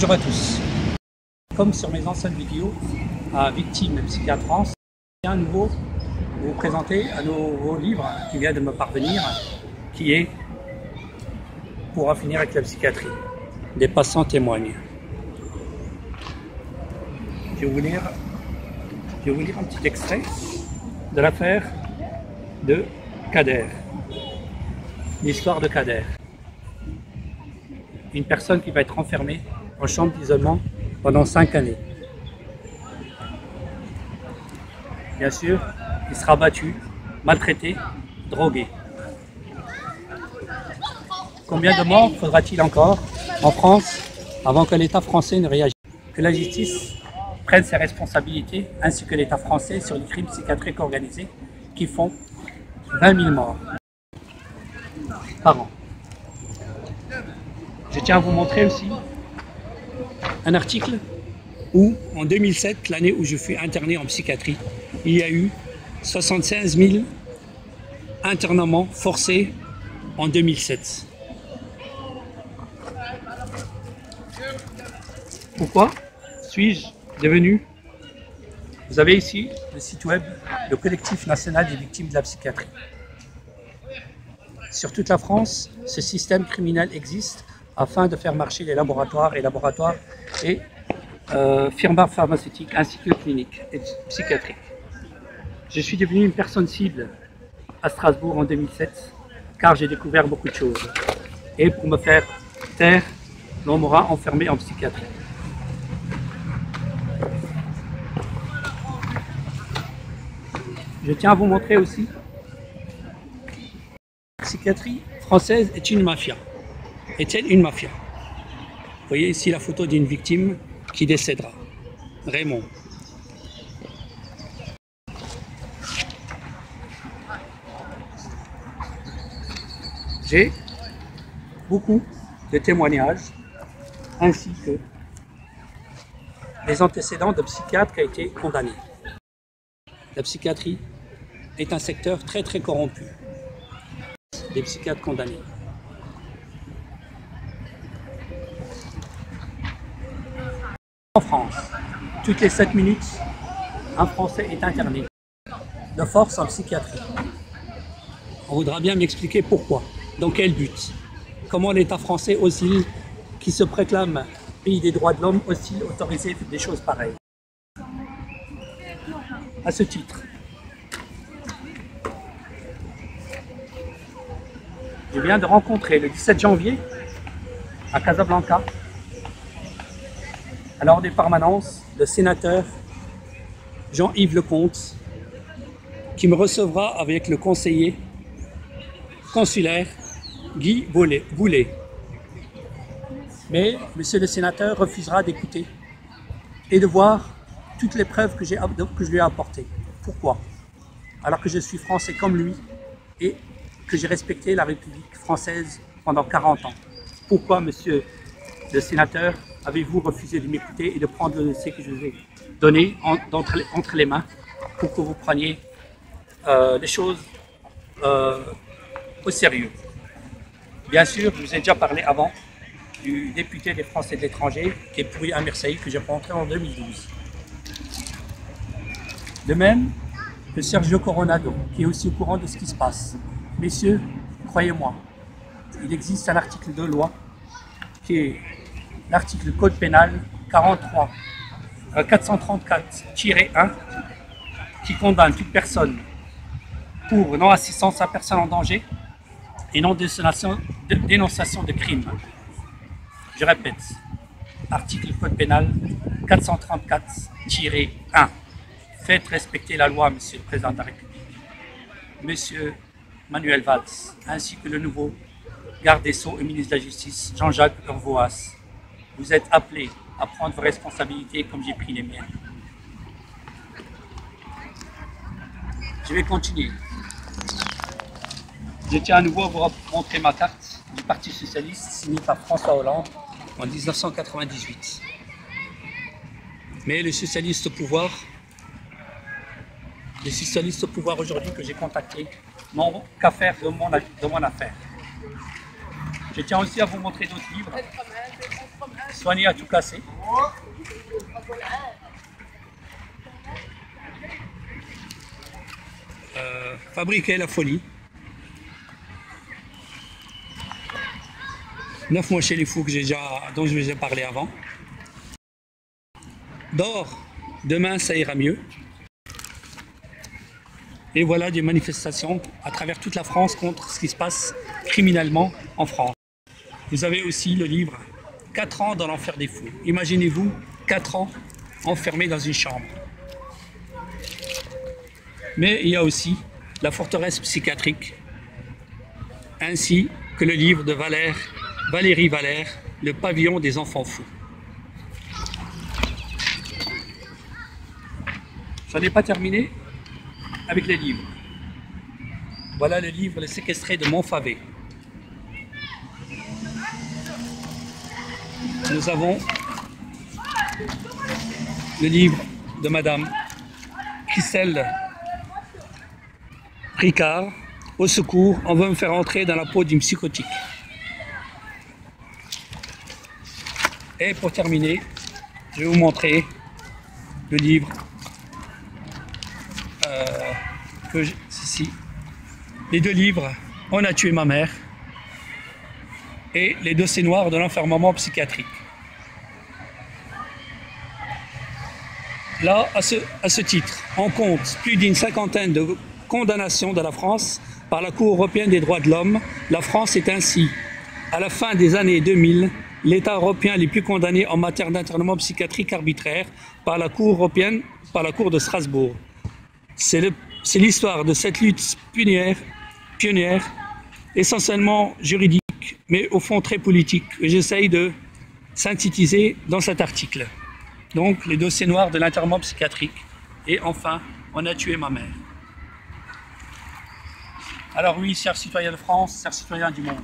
Bonjour à tous. Comme sur mes anciennes vidéos à Victimes Psychiatre France, je viens à nouveau vous présenter un nouveau livre qui vient de me parvenir, qui est Pour en finir avec la psychiatrie. Des patients témoignent. Je vais vous lire un petit extrait de l'affaire de Kader. L'histoire de Kader. Une personne qui va être enfermée en chambre d'isolement pendant 5 années. Bien sûr, il sera battu, maltraité, drogué. Combien de morts faudra-t-il encore en France avant que l'État français ne réagisse? Que la justice prenne ses responsabilités ainsi que l'État français sur les crimes psychiatriques organisés qui font 20 000 morts par an. Je tiens à vous montrer aussi un article où, en 2007, l'année où je fus interné en psychiatrie, il y a eu 76 000 internements forcés en 2007. Pourquoi suis-je devenu? Vous avez ici le site web, le collectif national des victimes de la psychiatrie. Sur toute la France, ce système criminel existe afin de faire marcher les laboratoires et firmes pharmaceutiques ainsi que cliniques et psychiatriques. Je suis devenu une personne cible à Strasbourg en 2007 car j'ai découvert beaucoup de choses. Et pour me faire taire, l'on m'aura enfermé en psychiatrie. Je tiens à vous montrer aussi la psychiatrie française est une mafia. Est-elle une mafia? Vous voyez ici la photo d'une victime qui décédera. Raymond. J'ai beaucoup de témoignages ainsi que les antécédents de psychiatres qui ont été condamnés. La psychiatrie est un secteur très corrompu. Des psychiatres condamnés. En France, toutes les 7 minutes, un Français est interné de force en psychiatrie. On voudra bien m'expliquer pourquoi, dans quel but, comment l'État français oscille, qui se préclame pays des droits de l'homme, oscille autoriser des choses pareilles. À ce titre, je viens de rencontrer le 17 janvier à Casablanca, à l'ordre des permanences, le sénateur Jean-Yves Lecomte, qui me recevra avec le conseiller consulaire Guy Boulet. Mais monsieur le sénateur refusera d'écouter et de voir toutes les preuves que je lui ai apportées. Pourquoi? Alors que je suis français comme lui et que j'ai respecté la République française pendant 40 ans. Pourquoi, monsieur le sénateur, avez-vous refusé de m'écouter et de prendre le dossier que je vous ai donné entre les mains pour que vous preniez les choses au sérieux? Bien sûr, je vous ai déjà parlé avant du député des Français de l'étranger qui est pourri à Marseille, que j'ai rencontré en 2012. De même que Sergio Coronado, qui est aussi au courant de ce qui se passe. Messieurs, croyez-moi, il existe un article de loi qui est l'article Code pénal 434-1 qui condamne toute personne pour non-assistance à personne en danger et non-dénonciation de crime. Je répète, article Code pénal 434-1. Faites respecter la loi, Monsieur le Président de la République. Monsieur Manuel Valls, ainsi que le nouveau garde des Sceaux et ministre de la Justice, Jean-Jacques Urvoas. Vous êtes appelés à prendre vos responsabilités comme j'ai pris les miennes. Je vais continuer. Je tiens à nouveau à vous montrer ma carte du Parti Socialiste signée par François Hollande en 1998. Mais les socialistes au pouvoir aujourd'hui que j'ai contactés n'ont qu'à faire de mon affaire. Je tiens aussi à vous montrer d'autres livres Soigner à tout casser. Fabriquer la folie. 9 mois chez les fous dont je vous ai déjà parlé avant. Dors, demain ça ira mieux. Et voilà des manifestations à travers toute la France contre ce qui se passe criminellement en France. Vous avez aussi le livre 4 ans dans l'enfer des fous. Imaginez-vous 4 ans enfermés dans une chambre. Mais il y a aussi la forteresse psychiatrique, ainsi que le livre de Valérie Valère, Le pavillon des enfants fous. Je n'ai pas terminé avec les livres. Voilà le livre Les séquestrés de Montfavet. Nous avons le livre de Madame Christelle Ricard, Au secours, on veut me faire entrer dans la peau d'une psychotique. Et pour terminer, je vais vous montrer le livre ici. Les 2 livres, On a tué ma mère et Les dossiers noirs de l'enfermement psychiatrique. Là, à ce titre, on compte plus d'une 50aine de condamnations de la France par la Cour européenne des droits de l'homme. La France est ainsi, à la fin des années 2000, l'État européen le plus condamné en matière d'internement psychiatrique arbitraire par la Cour européenne, par la Cour de Strasbourg. C'est l'histoire de cette lutte pionnière, essentiellement juridique, mais au fond très politique, que j'essaye de synthétiser dans cet article. Donc, les dossiers noirs de l'internement psychiatrique. Et enfin, on a tué ma mère. Alors oui, chers citoyens de France, chers citoyens du monde,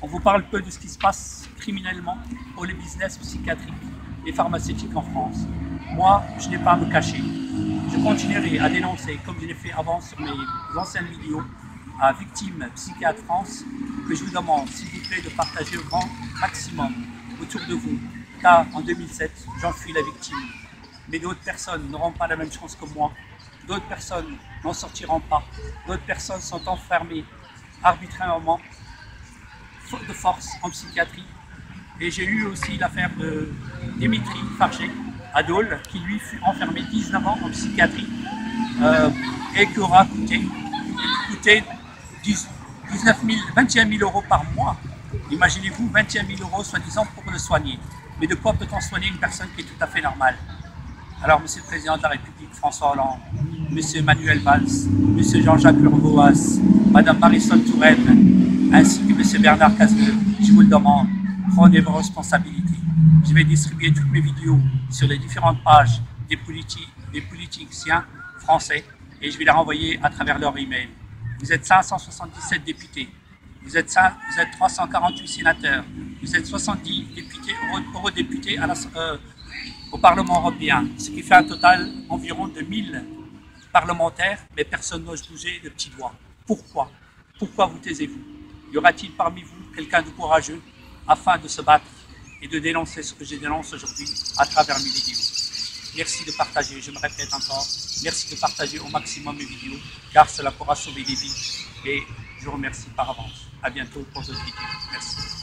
on vous parle peu de ce qui se passe criminellement pour les business psychiatriques et pharmaceutiques en France. Moi, je n'ai pas à me cacher. Je continuerai à dénoncer, comme je l'ai fait avant sur mes anciennes vidéos, à Victimes Psychiatres France, que je vous demande, s'il vous plaît, de partager au grand maximum autour de vous. Car en 2007, j'en suis la victime. Mais d'autres personnes n'auront pas la même chance que moi. D'autres personnes n'en sortiront pas. D'autres personnes sont enfermées arbitrairement, faute de force, en psychiatrie. Et j'ai eu aussi l'affaire de Dimitri Fargé à Dole, qui lui fut enfermé 19 ans en psychiatrie et qui aura coûté 21 000 euros par mois. Imaginez-vous 21 000 euros soi-disant pour le soigner. Mais de quoi peut-on soigner une personne qui est tout à fait normale? Alors, Monsieur le Président de la République, François Hollande, Monsieur Manuel Valls, Monsieur Jean-Jacques Urvoas, Madame Marisol Touraine, ainsi que Monsieur Bernard Cazeneuve, je vous le demande, prenez vos responsabilités. Je vais distribuer toutes mes vidéos sur les différentes pages des politiciens français et je vais les renvoyer à travers leur email. Vous êtes 577 députés, vous êtes 348 sénateurs, vous êtes 70 députés, eurodéputés au Parlement européen, ce qui fait un total environ de 1000 parlementaires, mais personne n'ose bouger le petit doigt. Pourquoi? Pourquoi vous taisez-vous? Y aura-t-il parmi vous quelqu'un de courageux afin de se battre et de dénoncer ce que je dénonce aujourd'hui à travers mes vidéos? Merci de partager, je me répète encore, merci de partager au maximum mes vidéos, car cela pourra sauver des vies. Et je vous remercie par avance. À bientôt pour d'autres vidéos. Merci.